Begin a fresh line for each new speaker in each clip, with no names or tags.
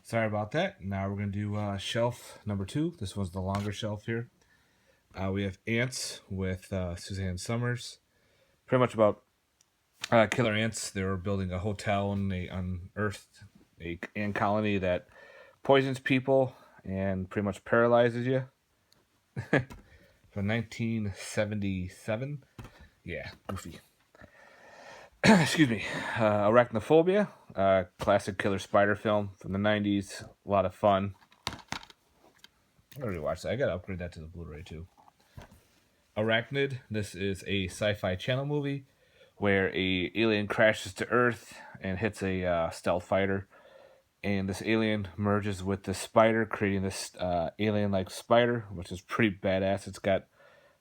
Sorry about that. Now we're going to do shelf number 2. This one's the longer shelf here. We have Ants with Suzanne Summers. Pretty much about killer ants. They were building a hotel and they unearthed a ant colony that poisons people and pretty much paralyzes you. From 1977. Yeah, goofy. Excuse me. Arachnophobia, classic killer spider film from the 90s. A lot of fun. I already watched that. I gotta upgrade that to the Blu-ray too. Arachnid. This is a Sci-fi Channel movie where a alien crashes to Earth and hits a stealth fighter, and this alien merges with this spider, creating this alien-like spider, which is pretty badass. It's got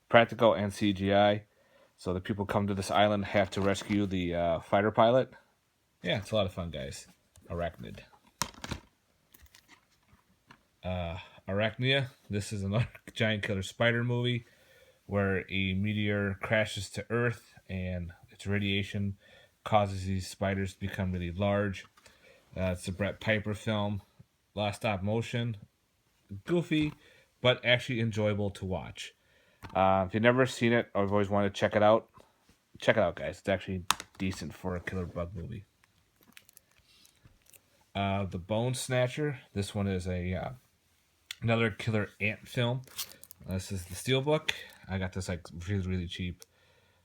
practical and CGI. So the people come to this island have to rescue the fighter pilot. Yeah, it's a lot of fun, guys. Arachnid. Arachnia. This is another giant killer spider movie where a meteor crashes to Earth and its radiation causes these spiders to become really large. It's a Brett Piper film. A lot of stop motion. Goofy, but actually enjoyable to watch. If you've never seen it or have always wanted to check it out, guys. It's actually decent for a killer bug movie. The Bone Snatcher. This one is another killer ant film. This is the Steelbook. I got this like really cheap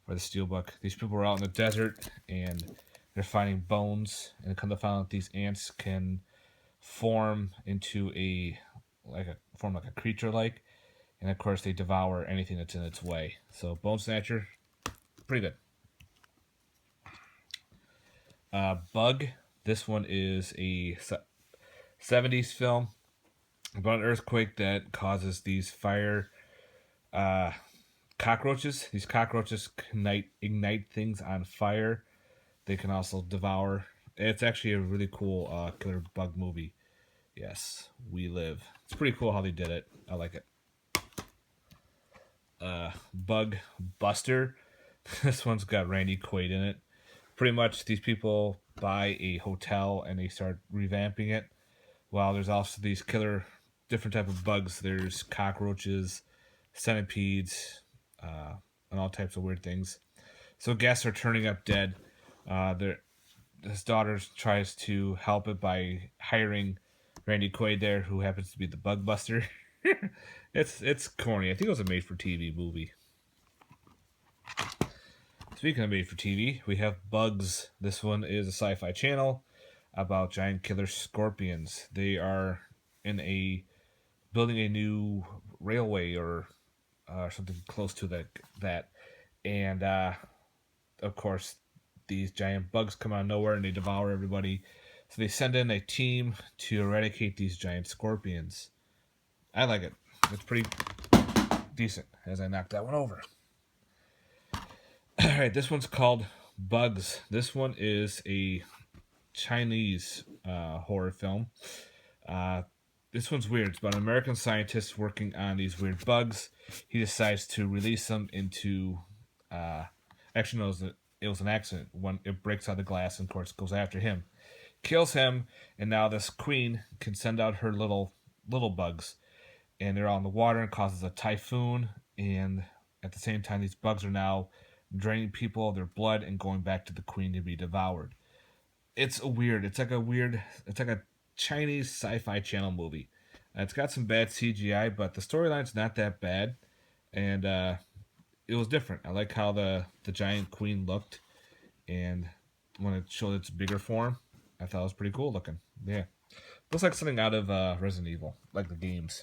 for the Steelbook. These people were out in the desert and they're finding bones, and come to find out these ants can form into like a creature like, and of course they devour anything that's in its way. So Bone Snatcher, pretty good. Bug. This one is a 70s film about an earthquake that causes these fire cockroaches. These cockroaches ignite things on fire. They can also devour. It's actually a really cool killer bug movie. Yes, We Live. It's pretty cool how they did it. I like it. Bug Buster. This one's got Randy Quaid in it. Pretty much these people buy a hotel and they start revamping it. While there's also these killer different type of bugs. There's cockroaches, centipedes, and all types of weird things. So guests are turning up dead. His daughter tries to help it by hiring Randy Quaid there, who happens to be the bug buster. It's corny. I think it was a made-for-TV movie. Speaking of made-for-TV, we have Bugs. This one is a Sci-Fi Channel about giant killer scorpions. They are building a new railway or something close to that. And of course, these giant bugs come out of nowhere and they devour everybody. So they send in a team to eradicate these giant scorpions. I like it. It's pretty decent as I knocked that one over. All right, this one's called Bugs. This one is a Chinese horror film. This one's weird. It's about an American scientist working on these weird bugs. He decides to release them into. Actually, no, it was an accident. When it breaks out the glass, and of course, goes after him, kills him, and now this queen can send out her little bugs, and they're all in the water and causes a typhoon. And at the same time, these bugs are now draining people of their blood and going back to the queen to be devoured. It's weird. It's like a Chinese Sci-Fi Channel movie. It's got some bad CGI, but the storyline's not that bad, and it was different. I like how the giant queen looked, and when it showed its bigger form, I thought it was pretty cool looking. Yeah, looks like something out of Resident Evil, like the games.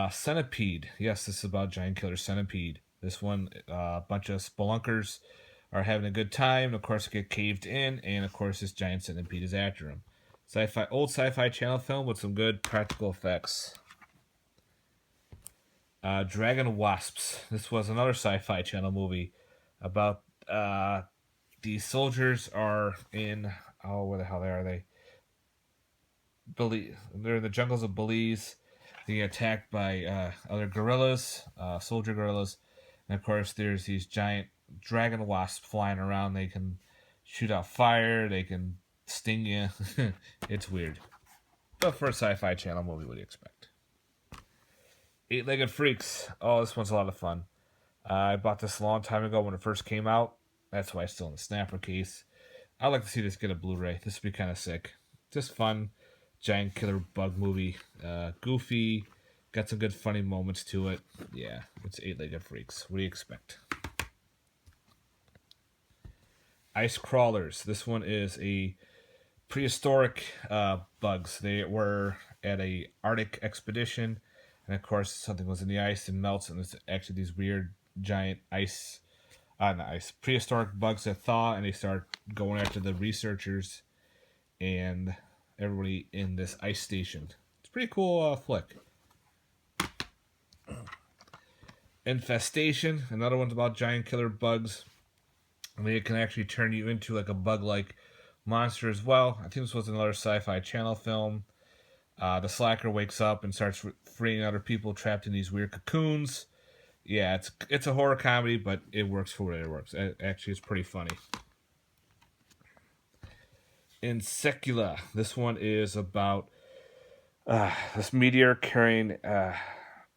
Centipede. Yes, this is about giant killer centipede. This one, a bunch of spelunkers are having a good time. Of course, get caved in, and of course, this giant centipede is after him. Old Sci-Fi Channel film with some good practical effects. Dragon Wasps. This was another Sci-Fi Channel movie about these soldiers are in where the hell are they? They're in the jungles of Belize. They get attacked by other gorillas, soldier gorillas, and of course there's these giant dragon wasps flying around. They can shoot out fire. They can sting you. It's weird. But for a sci-fi channel movie, what do you expect? Eight-legged freaks. Oh, this one's a lot of fun. I bought this a long time ago when it first came out. That's why it's still in the snapper case. I'd like to see this get a Blu-ray. This would be kind of sick. Just fun. Giant killer bug movie. Goofy. Got some good funny moments to it. Yeah, it's eight-legged freaks. What do you expect? Ice crawlers. This one is a prehistoric bugs. They were at a Arctic expedition, and of course something was in the ice and melts, and it's actually these weird giant not ice, prehistoric bugs that thaw, and they start going after the researchers and everybody in this ice station. It's a pretty cool flick. Infestation. Another one's about giant killer bugs. I mean, it can actually turn you into like a bug-like monster as well. I think this was another Sci-Fi Channel film. The slacker wakes up and starts freeing other people trapped in these weird cocoons. Yeah, it's a horror comedy, but it works for what it works. Actually, it's pretty funny. Insecula. This one is about this meteor carrying, I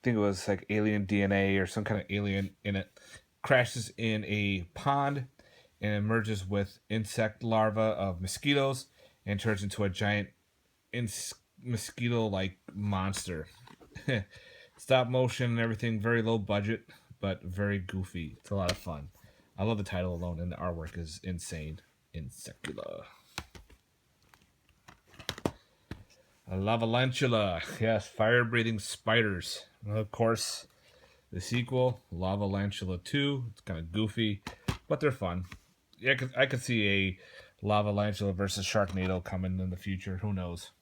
think it was like alien DNA or some kind of alien in it, crashes in a pond and emerges with insect larvae of mosquitoes and turns into a giant mosquito-like monster. Stop motion and everything, very low budget, but very goofy. It's a lot of fun. I love the title alone, and the artwork is insane. Insecula. A Lavalantula. Yes, fire-breathing spiders. And of course, the sequel, Lavalantula 2. It's kind of goofy, but they're fun. Yeah, I could see a Lavalantula versus Sharknado coming in the future. Who knows?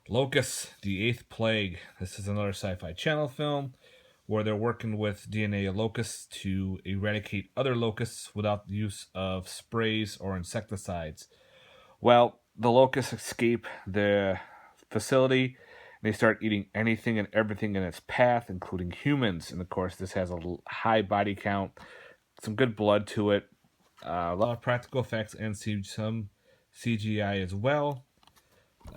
Locusts, the Eighth Plague. This is another Sci-Fi Channel film where they're working with DNA of locusts to eradicate other locusts without the use of sprays or insecticides. Well, the locusts escape the facility and they start eating anything and everything in its path, including humans. And of course, this has a high body count, some good blood to it, a lot of practical effects, and some CGI as well.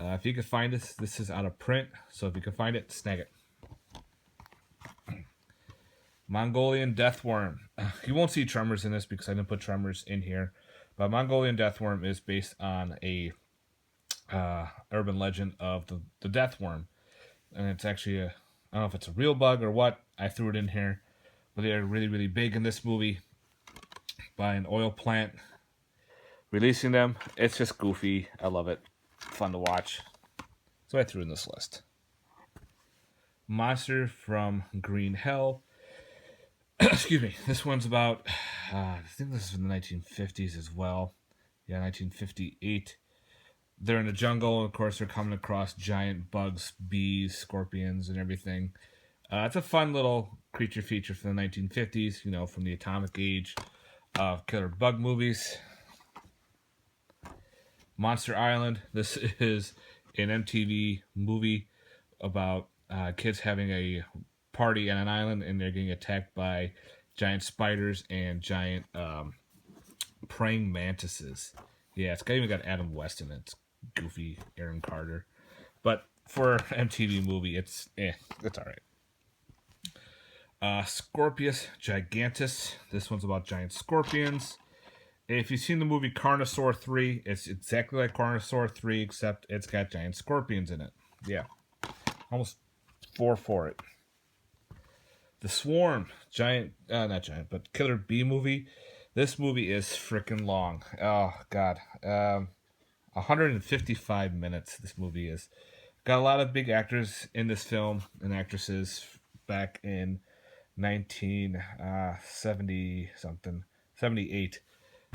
If you can find this is out of print, so if you can find it, snag it. Mongolian Deathworm. You won't see Tremors in this because I didn't put Tremors in here, but Mongolian Deathworm is based on a urban legend of the Deathworm, and it's actually I don't know if it's a real bug or what. I threw it in here, but they're really, really big in this movie by an oil plant releasing them. It's just goofy. I love it. Fun to watch. So I threw in this list. Monster from Green Hell. Excuse me. This one's about, I think this is from the 1950s as well. Yeah, 1958. They're in the jungle, and of course they're coming across giant bugs, bees, scorpions, and everything. It's a fun little creature feature from the 1950s, you know, from the atomic age of killer bug movies. Monster Island. This is an MTV movie about kids having a party on an island and they're getting attacked by giant spiders and giant praying mantises. Yeah, it's even got Adam West in it. It's goofy, Aaron Carter. But for MTV movie, it's all right. Scorpius Gigantus. This one's about giant scorpions. If you've seen the movie Carnosaur 3, it's exactly like Carnosaur 3, except it's got giant scorpions in it. Yeah. Almost 4 for it. The Swarm. Not giant, but killer bee movie. This movie is freaking long. Oh, God. 155 minutes this movie is. Got a lot of big actors in this film and actresses back in 1970 something, 78,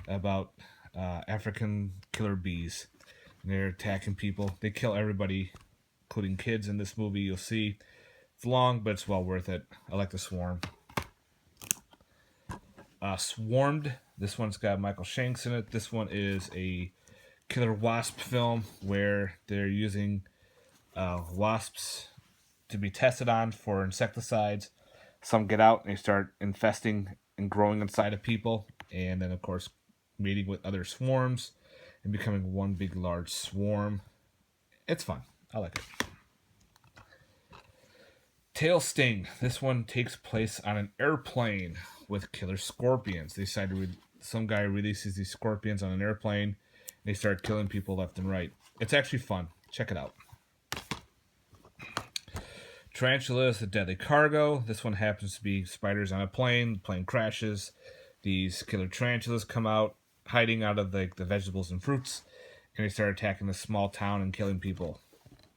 about African killer bees. And they're attacking people. They kill everybody, including kids in this movie. You'll see it's long, but it's well worth it. I like The Swarm. Swarmed. This one's got Michael Shanks in it. This one is a killer wasp film where they're using wasps to be tested on for insecticides. Some get out and they start infesting and growing inside of people, and then of course meeting with other swarms, and becoming one big large swarm. It's fun. I like it. Tail Sting. This one takes place on an airplane with killer scorpions. They decide to some guy releases these scorpions on an airplane. And they start killing people left and right. It's actually fun. Check it out. Tarantula is the deadly cargo. This one happens to be spiders on a plane. The plane crashes. These killer tarantulas come out, hiding out of the vegetables and fruits, and they start attacking the small town and killing people.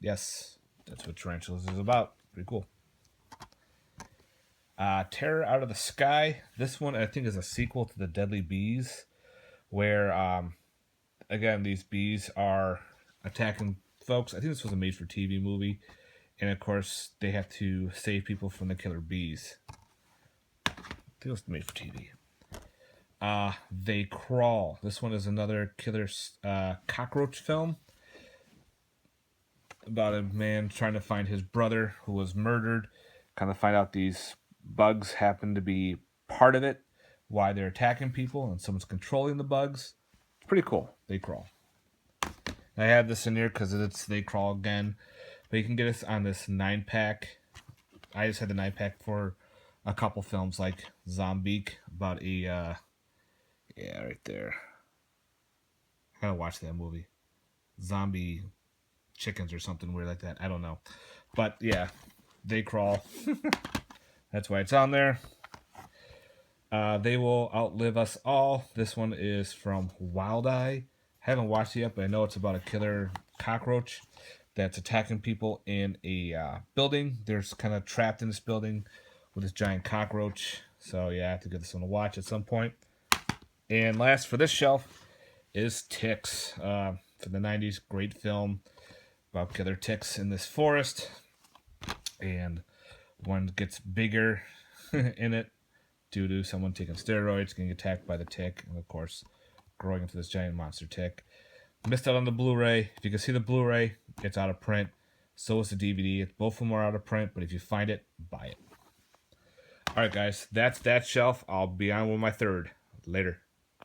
Yes, that's what tarantulas is about. Pretty cool. Terror Out of the Sky. This one, I think, is a sequel to The Deadly Bees, where, again, these bees are attacking folks. I think this was a made-for-TV movie. And, of course, they have to save people from the killer bees. I think it was made for TV. They Crawl. This one is another killer cockroach film about a man trying to find his brother who was murdered. Kind of find out these bugs happen to be part of it, why they're attacking people, and someone's controlling the bugs. It's pretty cool. They Crawl. I have this in here because it's They Crawl again. But you can get us on this 9-pack. I just had the 9-pack for a couple films like Zombique, about a, yeah, right there. I gotta watch that movie. Zombie chickens or something weird like that. I don't know. But yeah, They Crawl. That's why it's on there. They Will Outlive Us All. This one is from Wild Eye. Haven't watched it yet, but I know it's about a killer cockroach that's attacking people in a building. They're kind of trapped in this building with this giant cockroach. So yeah, I have to get this one to watch at some point. And last for this shelf is Ticks. For the 90s, great film about killer ticks in this forest. And one gets bigger in it due to someone taking steroids, getting attacked by the tick, and of course, growing into this giant monster tick. Missed out on the Blu-ray. If you can see the Blu-ray, it's out of print. So is the DVD. Both of them are out of print, but if you find it, buy it. All right, guys, that's that shelf. I'll be on with my third. Later.